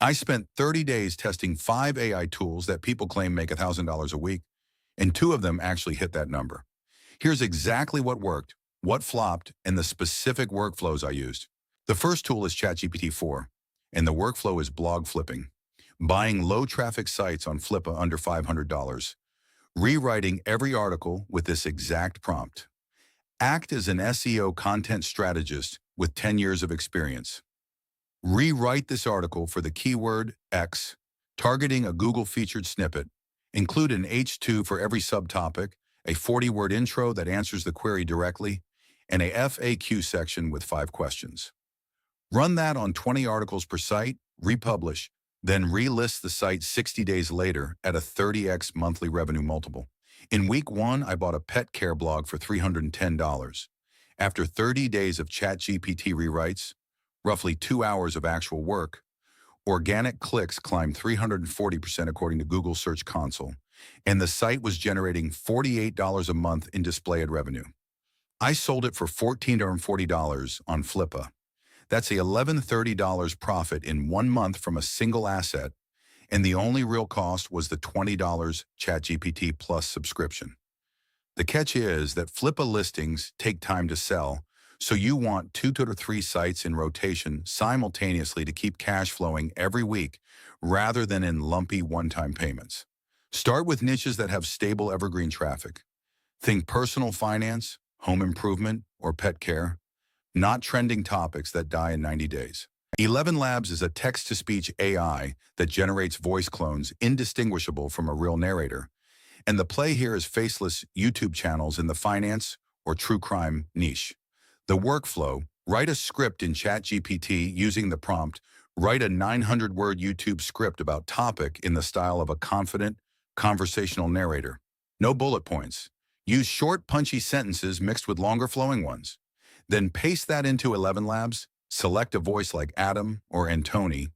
I spent 30 days testing 5 AI tools that people claim make $1,000 a week, and 2 of them actually hit that number. Here's exactly what worked, what flopped, and the specific workflows I used. The first tool is ChatGPT 4, and the workflow is blog flipping. Buying low-traffic sites on Flippa under $500. Rewriting every article with this exact prompt. Act as an SEO content strategist with 10 years of experience. Rewrite this article for the keyword X, targeting a Google featured snippet. Include an H2 for every subtopic, a 40-word intro that answers the query directly, and a FAQ section with 5 questions. Run that on 20 articles per site, republish, then relist the site 60 days later at a 30x monthly revenue multiple. In week 1, I bought a pet care blog for $310. After 30 days of ChatGPT rewrites, roughly 2 hours of actual work, organic clicks climbed 340% according to Google Search Console, and the site was generating $48 a month in display ad revenue. I sold it for $1,440 on Flippa. That's a $1,130 profit in 1 month from a single asset, and the only real cost was the $20 ChatGPT Plus subscription. The catch is that Flippa listings take time to sell, so you want 2 to 3 sites in rotation simultaneously to keep cash flowing every week rather than in lumpy one-time payments. Start with niches that have stable evergreen traffic. Think personal finance, home improvement, or pet care, not trending topics that die in 90 days. ElevenLabs is a text-to-speech AI that generates voice clones indistinguishable from a real narrator. And the play here is Faceless YouTube channels in the finance or true crime niche. The workflow: write a script in ChatGPT using the prompt, write a 900-word YouTube script about topic in the style of a confident, conversational narrator. No bullet points. Use short, punchy sentences mixed with longer flowing ones. Then paste that into ElevenLabs, select a voice like Adam or Antoni,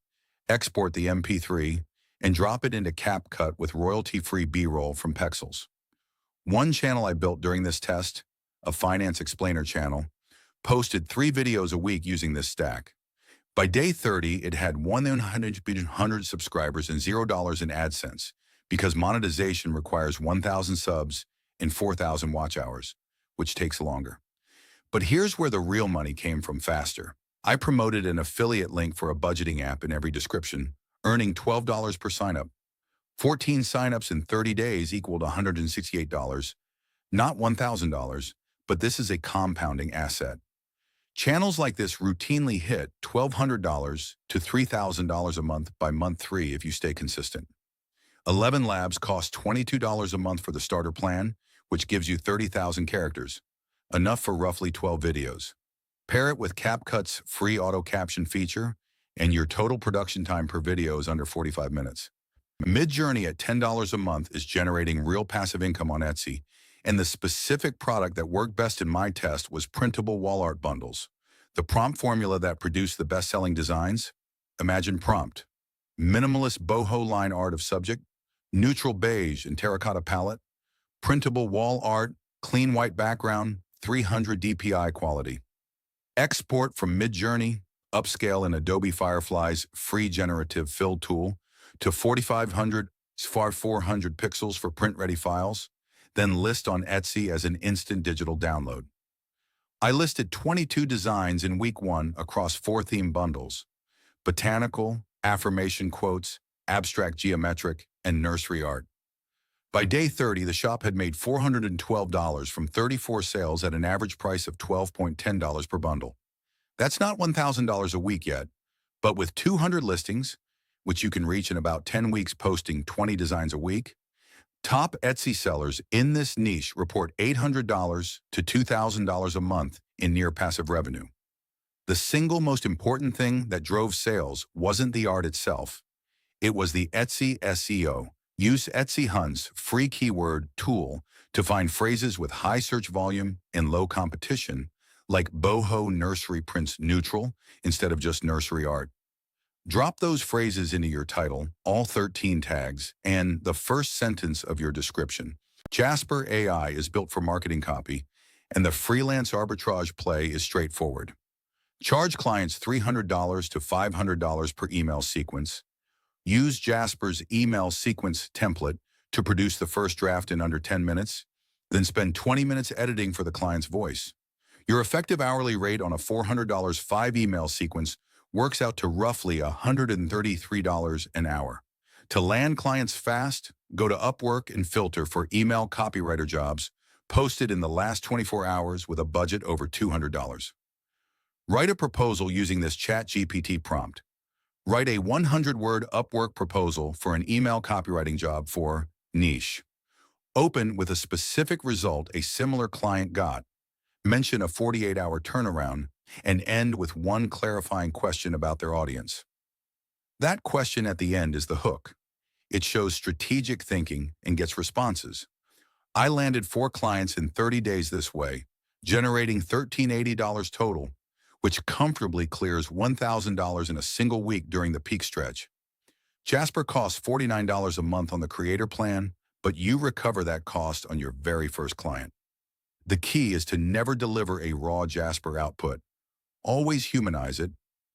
export the MP3, and drop it into CapCut with royalty-free B-roll from Pexels. One channel I built during this test, a finance explainer channel, posted 3 videos a week using this stack. By day 30, it had 100 subscribers and $0 in AdSense because monetization requires 1,000 subs and 4,000 watch hours, which takes longer. But here's where the real money came from faster. I promoted an affiliate link for a budgeting app in every description, earning $12 per signup. 14 signups in 30 days equaled $168, not $1,000, but this is a compounding asset. Channels like this routinely hit $1,200 to $3,000 a month by month 3 if you stay consistent. ElevenLabs costs $22 a month for the starter plan, which gives you 30,000 characters, enough for roughly 12 videos. Pair it with CapCut's free auto caption feature, and your total production time per video is under 45 minutes. Midjourney at $10 a month is generating real passive income on Etsy, and the specific product that worked best in my test was printable wall art bundles. The prompt formula that produced the best-selling designs: imagine prompt, minimalist boho line art of subject, neutral beige and terracotta palette, printable wall art, clean white background, 300 DPI quality. Export from Midjourney, upscale in Adobe Firefly's free generative fill tool to 4,500 x 400 pixels for print-ready files, then list on Etsy as an instant digital download. I listed 22 designs in week 1 across 4 theme bundles: botanical, affirmation quotes, abstract geometric, and nursery art. By day 30, the shop had made $412 from 34 sales at an average price of $12.10 per bundle. That's not $1,000 a week yet, but with 200 listings, which you can reach in about 10 weeks posting 20 designs a week, top Etsy sellers in this niche report $800 to $2,000 a month in near passive revenue. The single most important thing that drove sales wasn't the art itself. It was the Etsy SEO. Use Etsy Hunt's free keyword tool to find phrases with high search volume and low competition, like boho nursery prints neutral instead of just nursery art. Drop those phrases into your title, all 13 tags, and the first sentence of your description. Jasper AI is built for marketing copy, and the freelance arbitrage play is straightforward. Charge clients $300 to $500 per email sequence, Use Jasper's email sequence template to produce the first draft in under 10 minutes, then spend 20 minutes editing for the client's voice. Your effective hourly rate on a $400 5 email sequence works out to roughly $133 an hour. To land clients fast, go to Upwork and filter for email copywriter jobs posted in the last 24 hours with a budget over $200. Write a proposal using this ChatGPT prompt. Write a 100-word Upwork proposal for an email copywriting job for niche. Open with a specific result a similar client got. Mention a 48-hour turnaround, and end with one clarifying question about their audience. That question at the end is the hook. It shows strategic thinking and gets responses. I landed 4 clients in 30 days this way, generating $1,380 total, which comfortably clears $1,000 in a single week during the peak stretch. Jasper costs $49 a month on the creator plan, but you recover that cost on your very first client. The key is to never deliver a raw Jasper output. Always humanize it,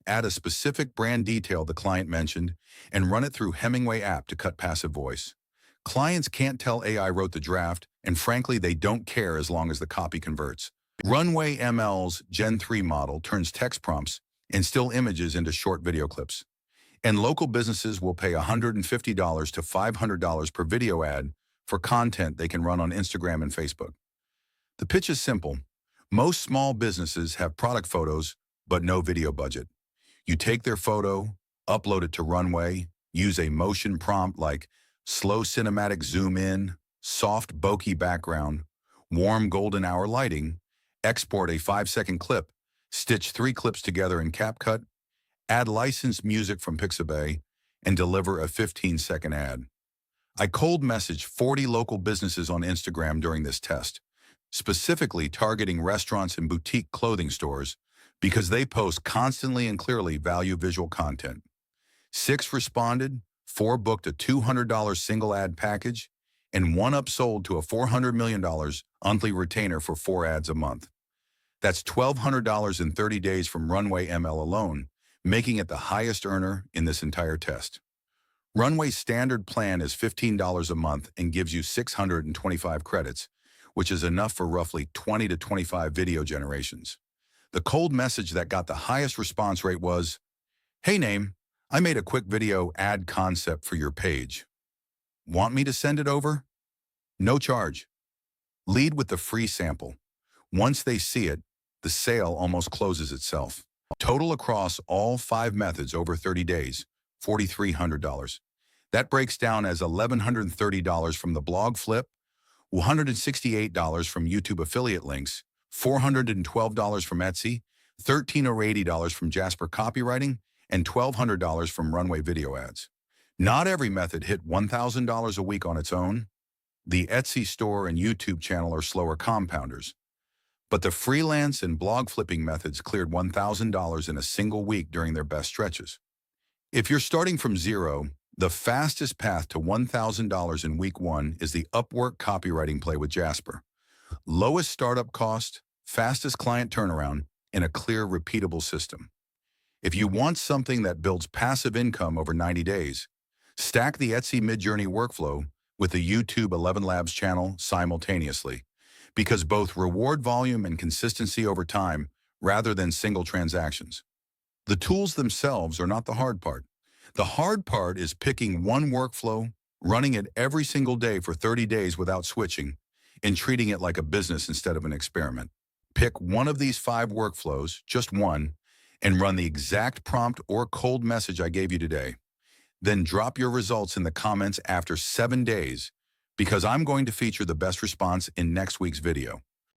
add a specific brand detail the client mentioned, and run it through Hemingway app to cut passive voice. Clients can't tell AI wrote the draft, and frankly, they don't care as long as the copy converts. Runway ML's Gen 3 model turns text prompts and still images into short video clips. And local businesses will pay $150 to $500 per video ad for content they can run on Instagram and Facebook. The pitch is simple. Most small businesses have product photos, but no video budget. You take their photo, upload it to Runway, use a motion prompt like slow cinematic zoom in, soft bokeh background, warm golden hour lighting, export a 5-second clip, stitch 3 clips together in CapCut, add licensed music from Pixabay, and deliver a 15-second ad. I cold messaged 40 local businesses on Instagram during this test, specifically targeting restaurants and boutique clothing stores because they post constantly and clearly value visual content. 6 responded, 4 booked a $200 single ad package, and 1 upsold to a $400 million monthly retainer for 4 ads a month. That's $1,200 in 30 days from Runway ML alone, making it the highest earner in this entire test. Runway's standard plan is $15 a month and gives you 625 credits, which is enough for roughly 20 to 25 video generations. The cold message that got the highest response rate was, "Hey name, I made a quick video ad concept for your page. Want me to send it over? No charge. Lead with the free sample. Once they see it, the sale almost closes itself. Total across all 5 methods over 30 days, $4,300. That breaks down as $1,130 from the blog flip, $168 from YouTube affiliate links, $412 from Etsy, $1,380 from Jasper Copywriting, and $1,200 from Runway video ads. Not every method hit $1,000 a week on its own. The Etsy store and YouTube channel are slower compounders. But the freelance and blog flipping methods cleared $1,000 in a single week during their best stretches. If you're starting from zero, the fastest path to $1,000 in week 1 is the Upwork copywriting play with Jasper. Lowest startup cost, fastest client turnaround, and a clear, repeatable system. If you want something that builds passive income over 90 days, stack the Etsy Midjourney workflow with the YouTube ElevenLabs channel simultaneously, because both reward volume and consistency over time rather than single transactions. The tools themselves are not the hard part. The hard part is picking one workflow, running it every single day for 30 days without switching, and treating it like a business instead of an experiment. Pick one of these 5 workflows, just one, and run the exact prompt or cold message I gave you today. Then drop your results in the comments after 7 days, because I'm going to feature the best response in next week's video.